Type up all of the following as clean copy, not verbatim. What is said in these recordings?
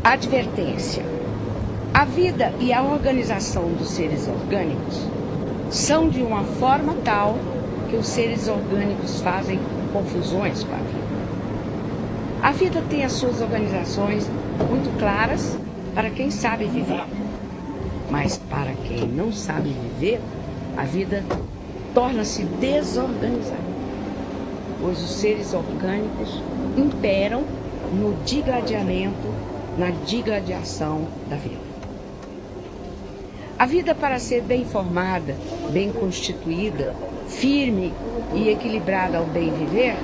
Advertência. A vida e a organização dos seres orgânicos são de uma forma tal que os seres orgânicos fazem confusões com a vida. A vida tem as suas organizações muito claras para quem sabe viver. Mas para quem não sabe viver, a vida torna-se desorganizada, pois os seres orgânicos imperam no digladiamento, na digladiação da vida. A vida, para ser bem formada, bem constituída, firme e equilibrada ao bem viver,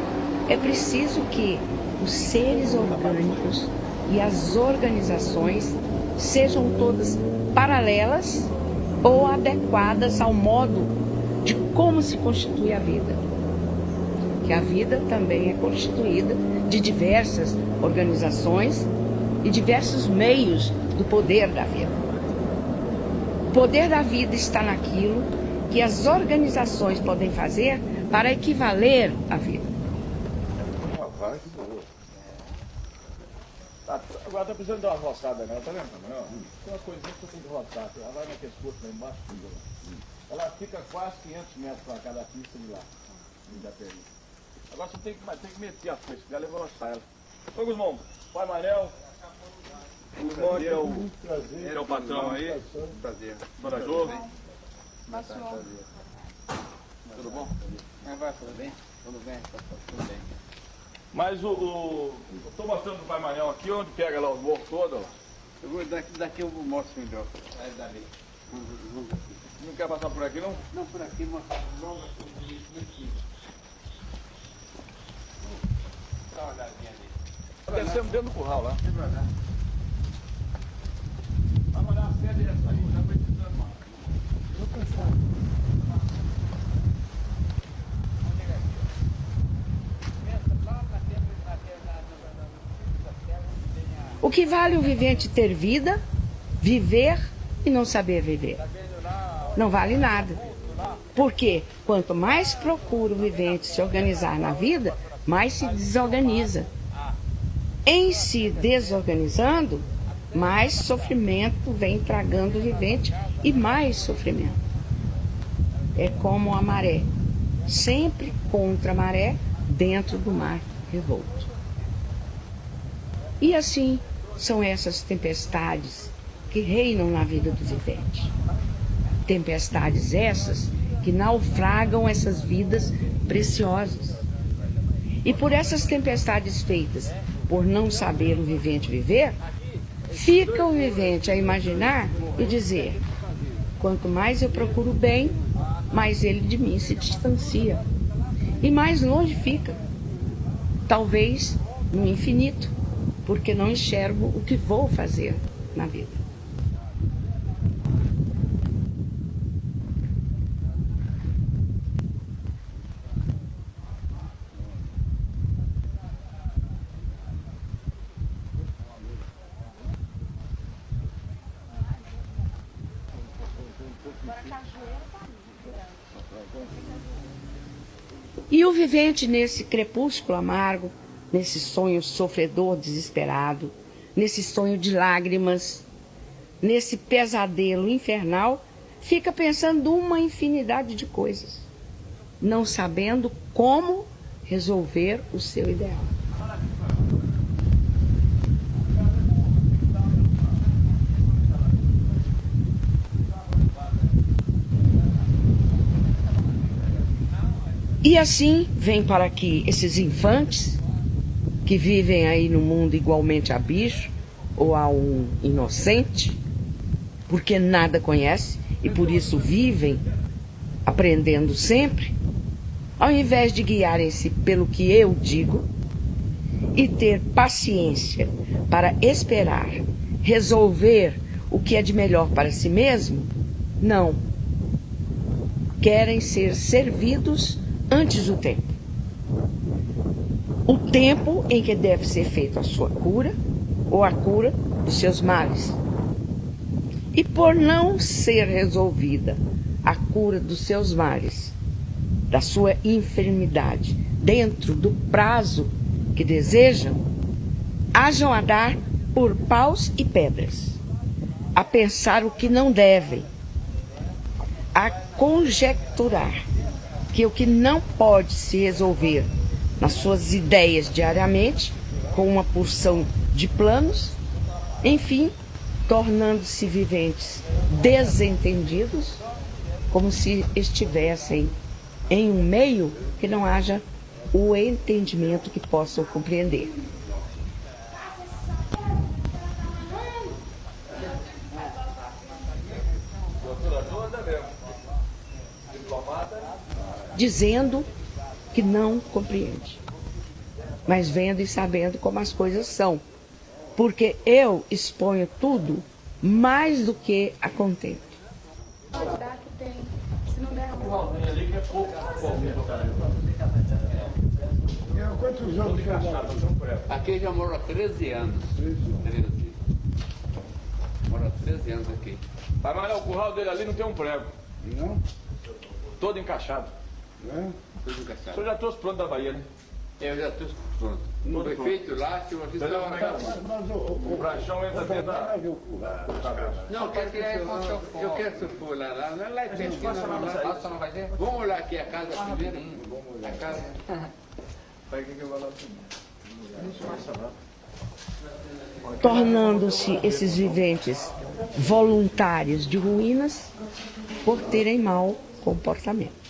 é preciso que os seres orgânicos e as organizações sejam todas paralelas ou adequadas ao modo de como se constitui a vida. Que a vida também é constituída de diversas organizações e diversos meios do poder da vida. O poder da vida está naquilo que as organizações podem fazer para equivaler à vida. Agora tá precisando de uma roçada, né? Tá vendo? Tem uma coisinha que você tem que roçar. Ela vai naquele curso lá embaixo. Ela fica quase 500 metros para cada pista de lá. Agora você tem que meter a coisa, ela vai roçar ela. Ô Guzmão, pai Manel. O Guzmão é o patrão aí. Prazer. Dona Jô. Tudo bom? Como vai? Tudo bem? Tudo bem, tudo bem. Mas eu tô mostrando pro pai Manel aqui onde pega lá os morros todos. Eu vou, daqui eu mostro melhor. Aí dali. Não quer passar por aqui não? Não, por aqui, mas longa aqui. Dá uma olhadinha ali. Descemos dentro do curral lá. Devagar. Vamos olhar a sede dessa aí, já foi precisando mais. Vou pensar. O que vale o vivente ter vida, viver e não saber viver? Não vale nada. Porque quanto mais procura o vivente se organizar na vida, mais se desorganiza. Em se desorganizando, mais sofrimento vem tragando o vivente e mais sofrimento. É como a maré, sempre contra a maré, dentro do mar revolto. E assim são essas tempestades que reinam na vida do vivente. Tempestades essas que naufragam essas vidas preciosas. E por essas tempestades feitas por não saber o vivente viver, fica o vivente a imaginar e dizer: quanto mais eu procuro o bem, mais ele de mim se distancia. E mais longe fica, talvez no infinito, porque não enxergo o que vou fazer na vida. E o vivente nesse crepúsculo amargo, nesse sonho sofredor, desesperado, nesse sonho de lágrimas, nesse pesadelo infernal, fica pensando uma infinidade de coisas, não sabendo como resolver o seu ideal. E assim vem para aqui esses infantes que vivem aí no mundo igualmente a bicho ou a um inocente, porque nada conhece e por isso vivem aprendendo sempre, ao invés de guiarem-se pelo que eu digo e ter paciência para esperar, resolver o que é de melhor para si mesmo, não. Querem ser servidos antes do tempo. O tempo em que deve ser feita a sua cura ou a cura dos seus males. E por não ser resolvida a cura dos seus males, da sua enfermidade, dentro do prazo que desejam, hajam a dar por paus e pedras, a pensar o que não devem, a conjecturar que o que não pode se resolver nas suas ideias diariamente, com uma porção de planos, enfim, tornando-se viventes desentendidos, como se estivessem em um meio que não haja o entendimento que possam compreender. Dizendo que não compreende, mas vendo e sabendo como as coisas são, porque eu exponho tudo mais do que a contemplo. Quantos anos de casado? Aqui já moro há 13 anos. 13. Moro há 13 anos aqui. Mas olha, o curral dele ali não tem um prego. Não? Todo encaixado. É? Tudo O encaixado. senhor já trouxe pronto da Bahia, né? Eu já estou pronto. No prefeito lá, tinha uma vista. Mas O brachão entra dentro da... Não, eu quero que for lá. Não é lá em pesquisa, lá só não vai ter. Vamos olhar aqui a casa primeiro. A casa. Tornando-se esses viventes voluntários de ruínas por terem mau comportamento.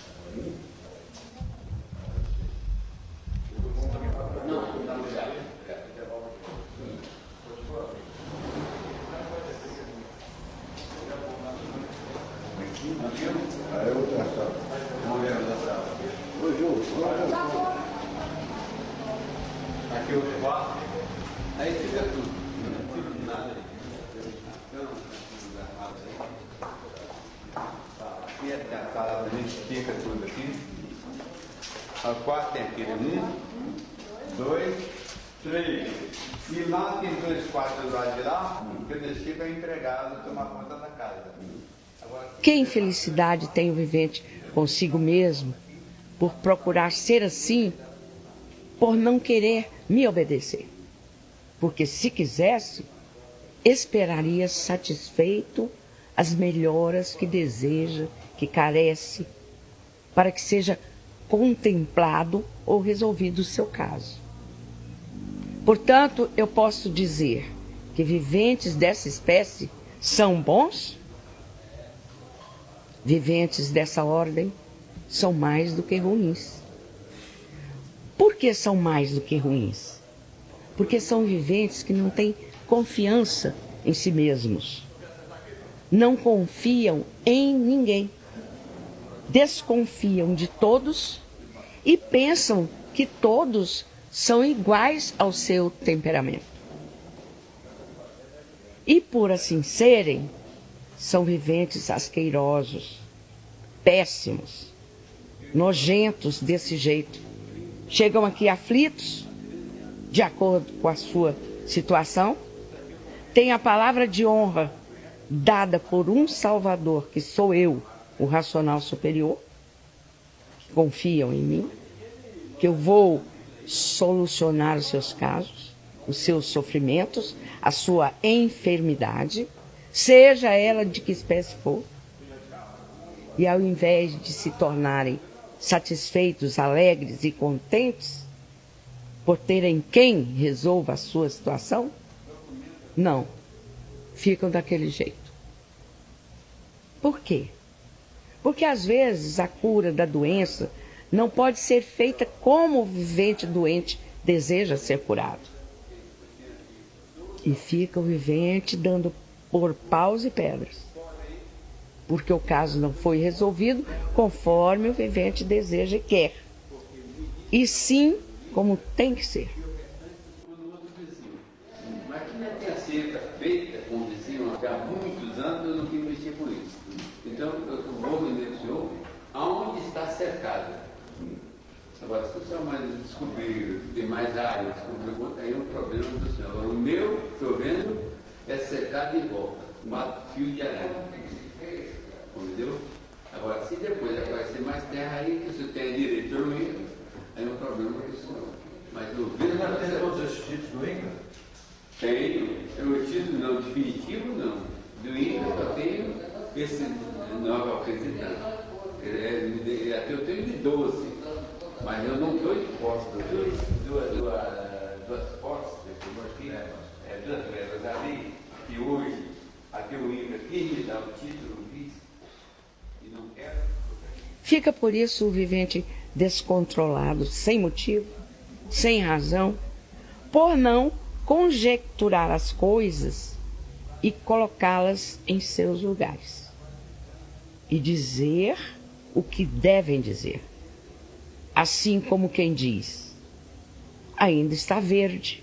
Aqui o quarto. Aí fica tudo. Aqui é a sala, a gente fica tudo aqui. O quarto tem aquele 1, 2, 3. E lá tem 2 quartos do lado de lá, que eu deixei para empregado tomar conta da casa. Agora, Que infelicidade tem o vivente consigo mesmo por procurar ser assim, por não querer me obedecer. Porque se quisesse, esperaria satisfeito as melhoras que deseja, que carece, para que seja contemplado ou resolvido o seu caso. Portanto, eu posso dizer que viventes dessa espécie são bons? Viventes dessa ordem são mais do que ruins. Por que são mais do que ruins? Porque são viventes que não têm confiança em si mesmos. Não confiam em ninguém. Desconfiam de todos e pensam que todos são iguais ao seu temperamento. E por assim serem, são viventes asquerosos, péssimos, nojentos desse jeito. Chegam aqui aflitos, de acordo com a sua situação, têm a palavra de honra dada por um Salvador, que sou eu, o racional superior, que confiam em mim, que eu vou solucionar os seus casos, os seus sofrimentos, a sua enfermidade, seja ela de que espécie for. E ao invés de se tornarem satisfeitos, alegres e contentes por terem quem resolva a sua situação, não, ficam daquele jeito. Por quê? Porque às vezes a cura da doença não pode ser feita como o vivente doente deseja ser curado. E fica o vivente dando por paus e pedras, porque o caso não foi resolvido conforme o vivente deseja e quer, e sim como tem que ser. mas que já tem a cerca feita com o vizinho há muitos anos, eu não quis mexer com isso. Então, eu vou me dizer senhor aonde está cercado. Agora, se o senhor mais descobrir, tem mais áreas, aí é um problema do senhor. Agora, o meu, estou vendo, é cercado em volta, um fio de aranha. Entendeu? Agora, se depois aparecer mais terra aí, que o senhor tem direito ao INCA, aí é um problema do senhor. Mas o Ele já tem todos esses títulos do INCA? Tenho. O título não, definitivo não. Do INCA só tenho esse nova representante. Até eu tenho de 12. Mas eu não estou de posse. Duas posses, duas velas ali, que hoje, até o INCA quis me dar o título, e não quero. Fica por isso o vivente descontrolado, sem motivo, sem razão, por não conjecturar as coisas e colocá-las em seus lugares. E dizer o que devem dizer. Assim como quem diz, ainda está verde.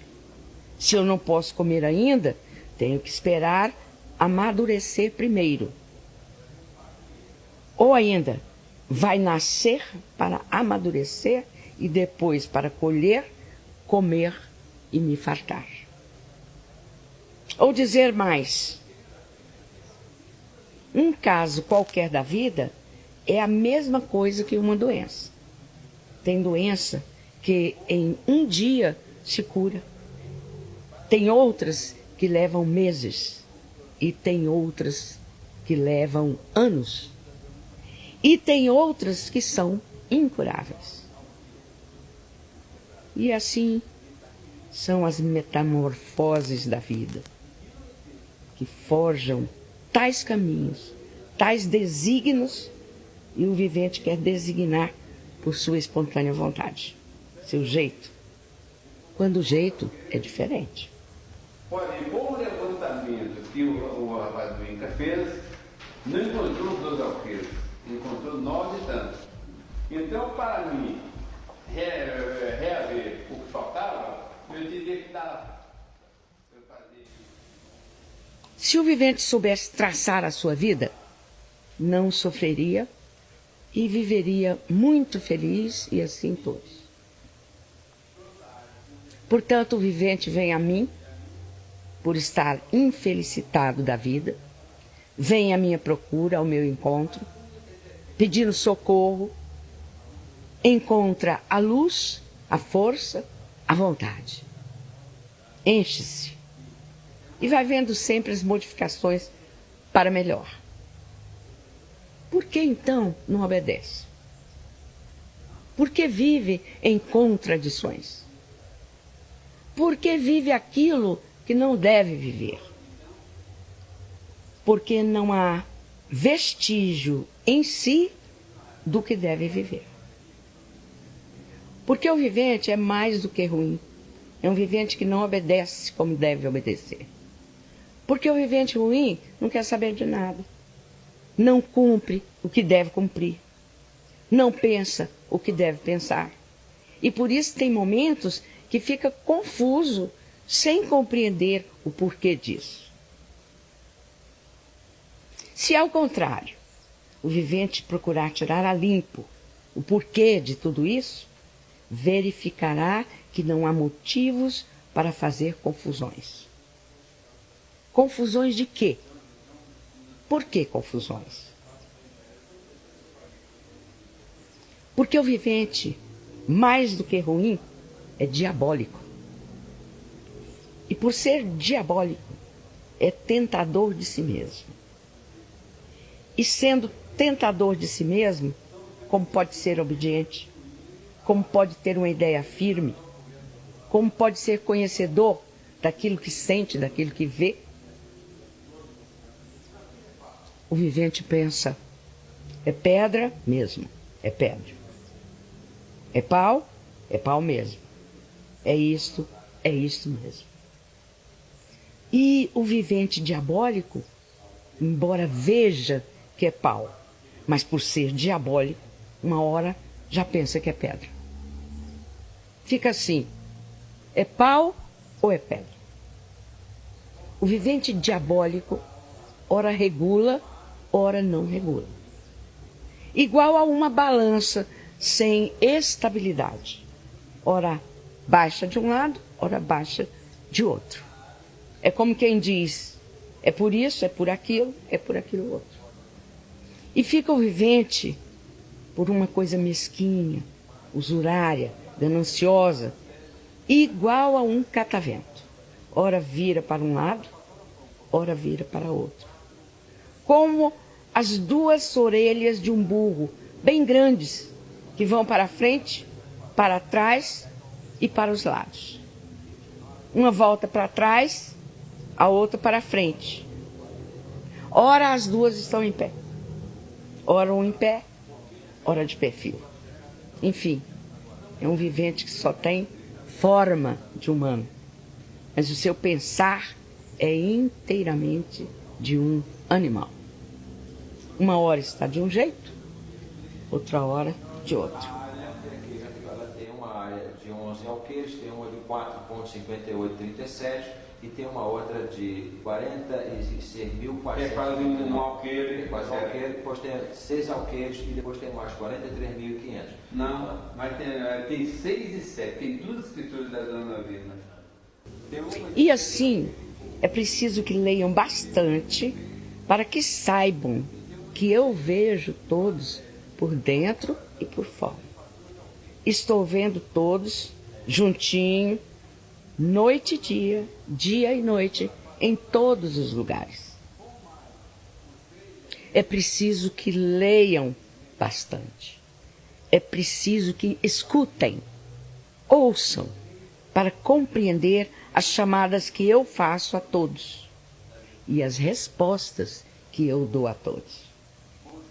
Se eu não posso comer ainda, tenho que esperar amadurecer primeiro. Ou ainda, vai nascer para amadurecer e depois para colher, comer e me fartar. Ou dizer mais, um caso qualquer da vida é a mesma coisa que uma doença. Tem doença que em um dia se cura. Tem outras que levam meses. E tem outras que levam anos. E tem outras que são incuráveis. E assim são as metamorfoses da vida, que forjam tais caminhos, tais desígnios, e o vivente quer designar por sua espontânea vontade, seu jeito, quando o jeito é diferente. Olha, bom levantamento que o rapaz do INCA fez, não encontrou 12 alqueires, encontrou 9 e tantos. Então, para mim, reaver o que faltava, eu diria que dava. Se o vivente soubesse traçar a sua vida, não sofreria e viveria muito feliz, e assim todos. Portanto, o vivente vem a mim, por estar infelicitado da vida, vem à minha procura, ao meu encontro, pedindo socorro, encontra a luz, a força, a vontade. Enche-se e vai vendo sempre as modificações para melhor. Por que então não obedece? Por que vive em contradições? Por que vive aquilo que não deve viver? Porque não há vestígio em si do que deve viver. Porque o vivente é mais do que ruim. É um vivente que não obedece como deve obedecer. Porque o vivente ruim não quer saber de nada. Não cumpre o que deve cumprir. Não pensa o que deve pensar. E por isso tem momentos que fica confuso, sem compreender o porquê disso. Se ao contrário, o vivente procurar tirar a limpo o porquê de tudo isso, verificará que não há motivos para fazer confusões. Confusões de quê? Por que confusões? Porque o vivente, mais do que ruim, é diabólico. E por ser diabólico, é tentador de si mesmo. E sendo tentador de si mesmo, como pode ser obediente? Como pode ter uma ideia firme? Como pode ser conhecedor daquilo que sente, daquilo que vê? O vivente pensa, é pedra mesmo, é pedra. É pau mesmo. É isto mesmo. E o vivente diabólico, embora veja que é pau, mas por ser diabólico, uma hora já pensa que é pedra. Fica assim, é pau ou é pedra? O vivente diabólico, ora regula, ora não regula. Igual a uma balança sem estabilidade. Ora baixa de um lado, ora baixa de outro. É como quem diz, é por isso, é por aquilo outro. E fica o vivente por uma coisa mesquinha, usurária, gananciosa, igual a um catavento. ora vira para um lado, ora vira para outro. Como as duas orelhas de um burro, bem grandes, que vão para a frente, para trás e para os lados. Uma volta para trás, a outra para a frente. Ora as duas estão em pé. Ora um em pé, ora de perfil. Enfim, é um vivente que só tem forma de humano. Mas o seu pensar é inteiramente de um animal. Uma hora está de um jeito, outra hora de outro. Ela tem uma área de 11 alqueires, tem uma de 4,5837 e tem uma outra de 46.400. É quase um alqueire. Quase um alqueire, depois tem 6 alqueires e depois tem mais 43.500. Não, mas tem 6 e 7, tem duas escrituras da Dona Vina. E assim, é preciso que leiam bastante para que saibam que eu vejo todos por dentro e por fora. Estou vendo todos juntinho, noite e dia, dia e noite, em todos os lugares. É preciso que leiam bastante. É preciso que escutem, ouçam, para compreender as chamadas que eu faço a todos e as respostas que eu dou a todos,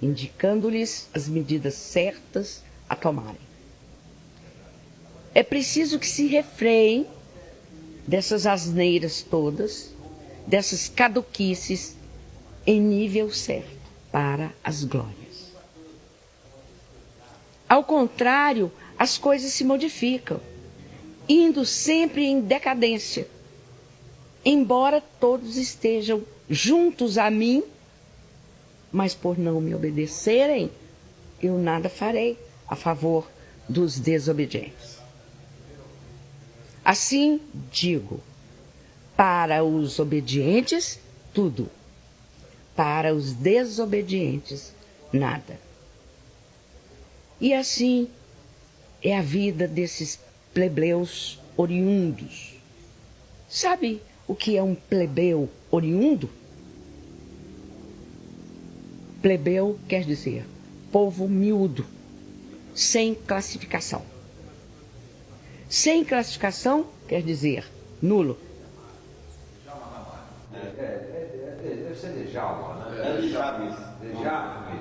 indicando-lhes as medidas certas a tomarem. É preciso que se refreiem dessas asneiras todas, dessas caduquices, em nível certo, para as glórias. Ao contrário, as coisas se modificam, indo sempre em decadência, embora todos estejam juntos a mim, mas por não me obedecerem, eu nada farei a favor dos desobedientes. Assim digo, para os obedientes, tudo. Para os desobedientes, nada. E assim é a vida desses plebeus oriundos. Sabe o que é um plebeu oriundo? Plebeu quer dizer povo miúdo, sem classificação. Sem classificação quer dizer nulo. Deve ser de Jalma, né? É de Chaves. De Jacques.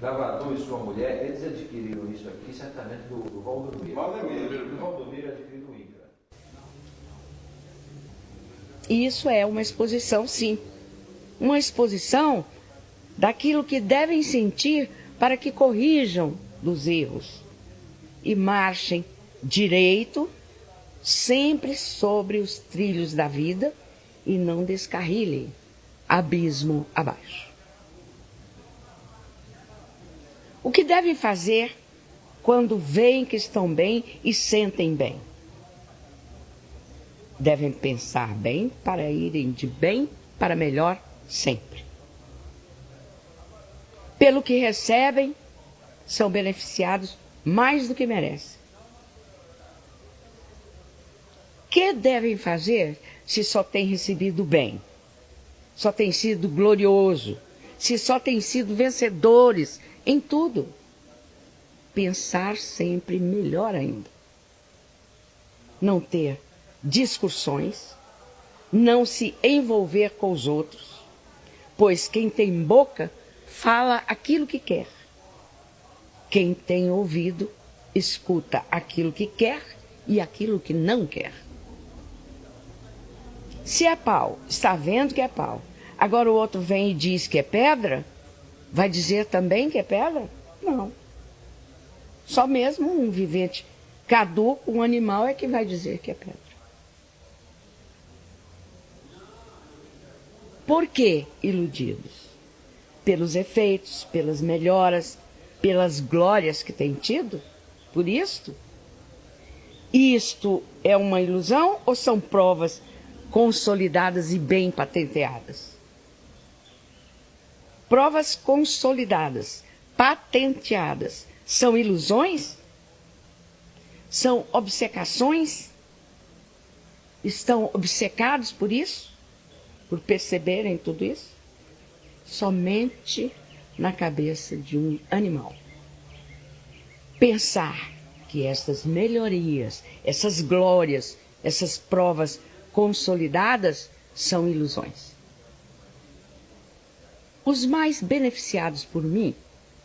Lavrador e sua mulher, eles adquiriram isso aqui certamente do Valdomiro. O Valdomiro adquiriu do INCRA. Isso é uma exposição, sim. Uma exposição daquilo que devem sentir para que corrijam dos erros e marchem direito, sempre sobre os trilhos da vida e não descarrilhem abismo abaixo. O que devem fazer quando veem que estão bem e sentem bem? Devem pensar bem para irem de bem para melhor sempre. Pelo que recebem, são beneficiados mais do que merecem. Que devem fazer se só têm recebido bem? Só têm sido glorioso? Se só têm sido vencedores em tudo? Pensar sempre melhor ainda. Não ter discussões, não se envolver com os outros, pois quem tem boca fala aquilo que quer. Quem tem ouvido escuta aquilo que quer e aquilo que não quer. Se é pau, está vendo que é pau. Agora o outro vem e diz que é pedra, vai dizer também que é pedra? Não. Só mesmo um vivente caduco, um animal, é que vai dizer que é pedra. Por que iludidos? Pelos efeitos, pelas melhoras, pelas glórias que tem tido? Por isto? Isto é uma ilusão ou são provas consolidadas e bem patenteadas? Provas consolidadas, patenteadas, são ilusões? São obcecações? estão obcecados por isso, por perceberem tudo isso? Somente na cabeça de um animal. Pensar que essas melhorias, essas glórias, essas provas consolidadas são ilusões. Os mais beneficiados por mim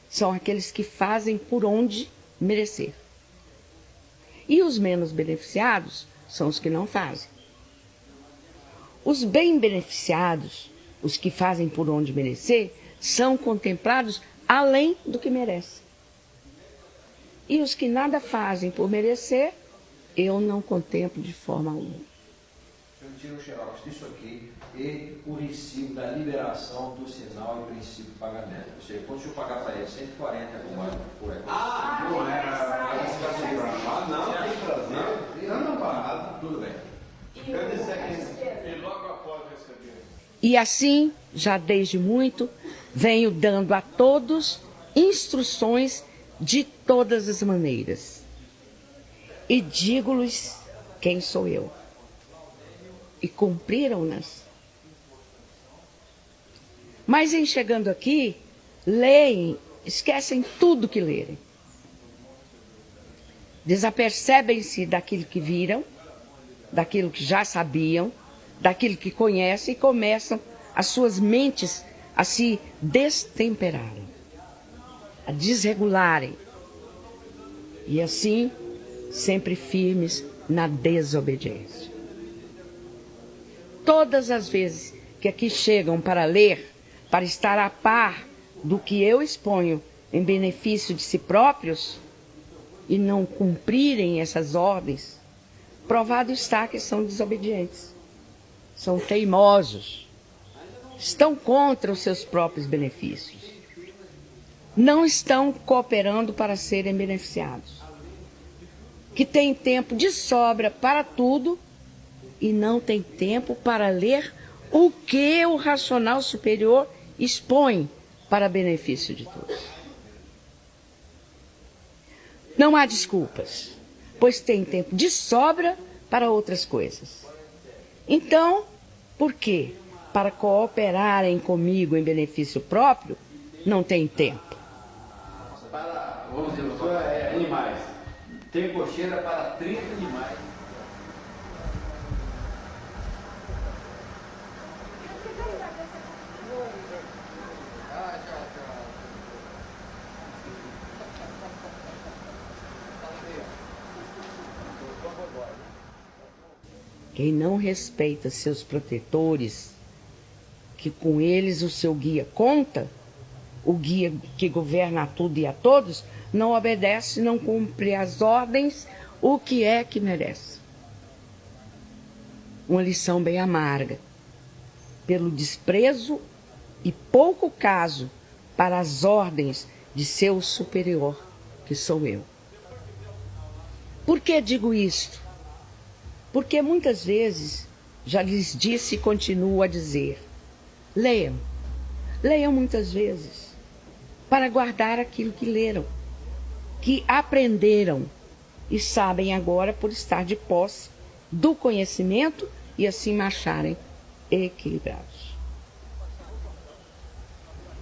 são aqueles que fazem por onde merecer. E os menos beneficiados são os que não fazem. Os bem beneficiados, os que fazem por onde merecer, são contemplados além do que merecem. E os que nada fazem por merecer, eu não contemplo de forma alguma. Eu tiro xerox disso aqui e o princípio da liberação do sinal e princípio de pagamento. Ou seja, quando eu pagar para ele 140 por aqui. Não era. Não, tem que trazer. Não parado. Tudo bem. Quer dizer que logo após receber. E assim, já desde muito, venho dando a todos instruções de todas as maneiras. E digo-lhes quem sou eu. E cumpriram-nas. Mas em chegando aqui, leem, esquecem tudo que lerem. Desapercebem-se daquilo que viram, daquilo que já sabiam, daquilo que conhecem e começam as suas mentes a se destemperarem, a desregularem. E assim, sempre firmes na desobediência. Todas as vezes que aqui chegam para ler, para estar a par do que eu exponho em benefício de si próprios e não cumprirem essas ordens, provado está que são desobedientes, são teimosos, estão contra os seus próprios benefícios, não estão cooperando para serem beneficiados, que têm tempo de sobra para tudo e não tem tempo para ler o que o racional superior expõe para benefício de todos. Não há desculpas, pois tem tempo de sobra para outras coisas. Então, por quê? Para cooperarem comigo em benefício próprio, não tem tempo. Para, vamos dizer, animais. Tem cocheira para 30 animais. Quem não respeita seus protetores, que com eles o seu guia conta, o guia que governa a tudo e a todos, não obedece, não cumpre as ordens, o que é que merece. Uma lição bem amarga, pelo desprezo e pouco caso para as ordens de seu superior, que sou eu. Por que digo isto? Porque muitas vezes, já lhes disse e continuo a dizer, leiam muitas vezes, para guardar aquilo que leram, que aprenderam e sabem agora por estar de posse do conhecimento e assim marcharem equilibrados.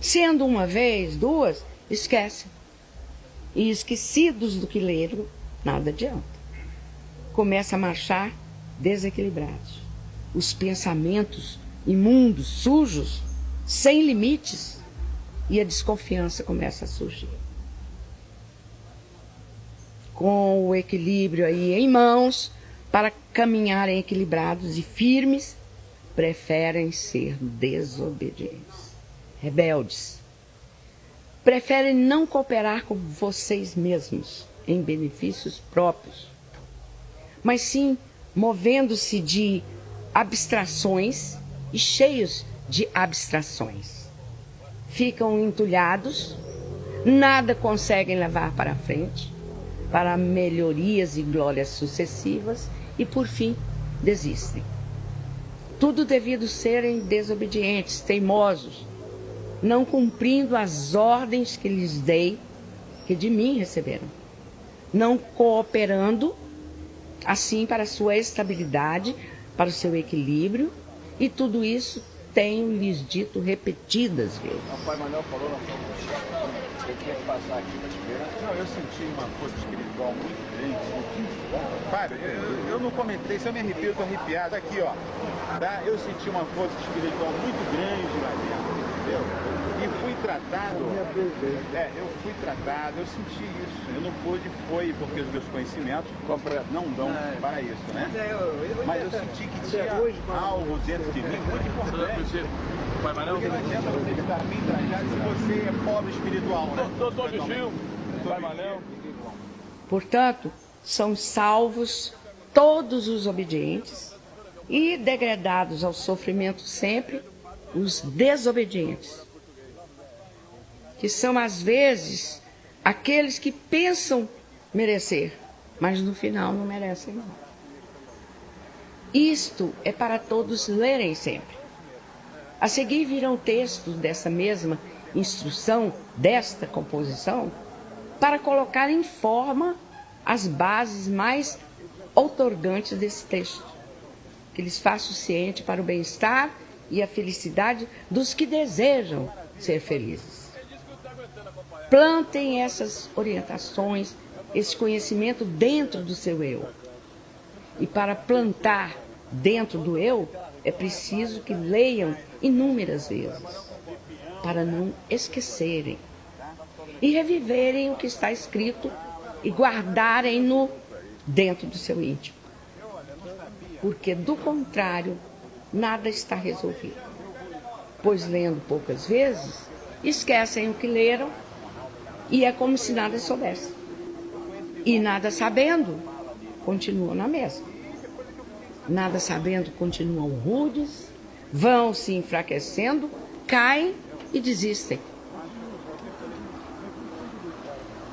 Sendo uma vez, duas, esquecem. E esquecidos do que leram, nada adianta. Começa a marchar desequilibrados. Os pensamentos imundos, sujos, sem limites, e a desconfiança começa a surgir. Com o equilíbrio aí em mãos, para caminharem equilibrados e firmes, preferem ser desobedientes, rebeldes. Preferem não cooperar com vocês mesmos em benefícios próprios, mas sim movendo-se de abstrações e cheios de abstrações. Ficam entulhados, nada conseguem levar para frente, para melhorias e glórias sucessivas e, por fim, desistem. Tudo devido serem desobedientes, teimosos, não cumprindo as ordens que lhes dei, que de mim receberam, não cooperando assim para sua estabilidade, para o seu equilíbrio, e tudo isso tenho lhes dito repetidas vezes. O pai Manuel falou na sua eu tinha que passar aqui para te ver. Não, eu senti uma força espiritual muito grande. Fábio, eu não comentei, se eu me arrepio, eu tô arrepiado. Aqui, ó. Tá? Eu senti uma força espiritual muito grande lá dentro, entendeu? E fui tratado. Eu fui tratado, eu senti isso. Eu não pude, foi porque os meus conhecimentos não dão para isso, né? Mas eu senti que tinha algo dentro de mim muito importante. Pai Manuel? Porque não adianta você estar bem trajado se você é pobre espiritual, né? Doutor Vigil, Pai Manuel. Portanto, são salvos todos os obedientes e degradados ao sofrimento sempre os desobedientes, que são às vezes aqueles que pensam merecer, mas no final não merecem nada. Isto é para todos lerem sempre. A seguir virão textos dessa mesma instrução, desta composição, para colocar em forma as bases mais outorgantes desse texto, que lhes faça o ciente para o bem-estar e a felicidade dos que desejam ser felizes. Plantem essas orientações, esse conhecimento dentro do seu eu. E para plantar dentro do eu, é preciso que leiam inúmeras vezes, para não esquecerem, e reviverem o que está escrito e guardarem-no dentro do seu íntimo. Porque, do contrário, nada está resolvido. Pois, lendo poucas vezes, esquecem o que leram e é como se nada soubessem. E nada sabendo, continuam na mesma. Nada sabendo, continuam rudes, vão se enfraquecendo, caem e desistem.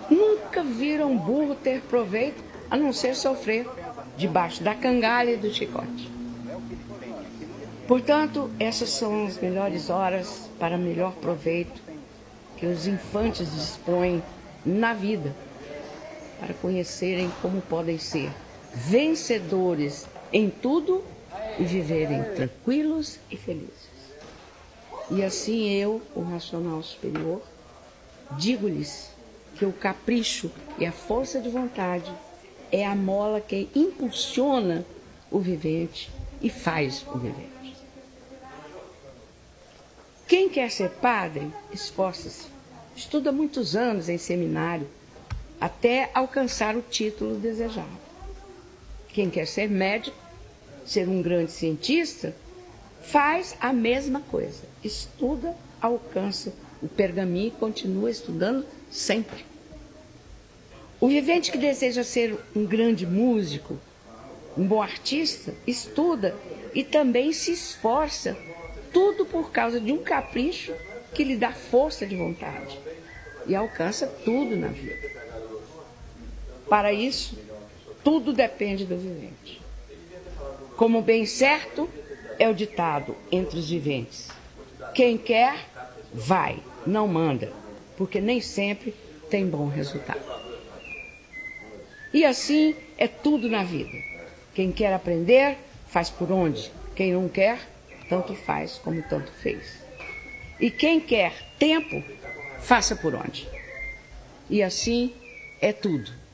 Nunca viram burro ter proveito, a não ser sofrer debaixo da cangalha e do chicote. Portanto, essas são as melhores horas para melhor proveito que os infantes dispõem na vida, para conhecerem como podem ser vencedores em tudo e viverem tranquilos e felizes. E assim eu, o racional superior, digo-lhes que o capricho e a força de vontade é a mola que impulsiona o vivente e faz o vivente. Quem quer ser padre, esforça-se, estuda muitos anos em seminário, até alcançar o título desejado. Quem quer ser médico, ser um grande cientista, faz a mesma coisa. Estuda, alcança o pergaminho e continua estudando sempre. O vivente que deseja ser um grande músico, um bom artista, estuda e também se esforça, tudo por causa de um capricho que lhe dá força de vontade e alcança tudo na vida. Para isso, tudo depende do vivente. Como bem certo é o ditado entre os viventes: quem quer, vai, não manda, porque nem sempre tem bom resultado. E assim é tudo na vida. Quem quer aprender, faz por onde. Quem não quer, tanto faz como tanto fez. E quem quer tempo, faça por onde. E assim é tudo.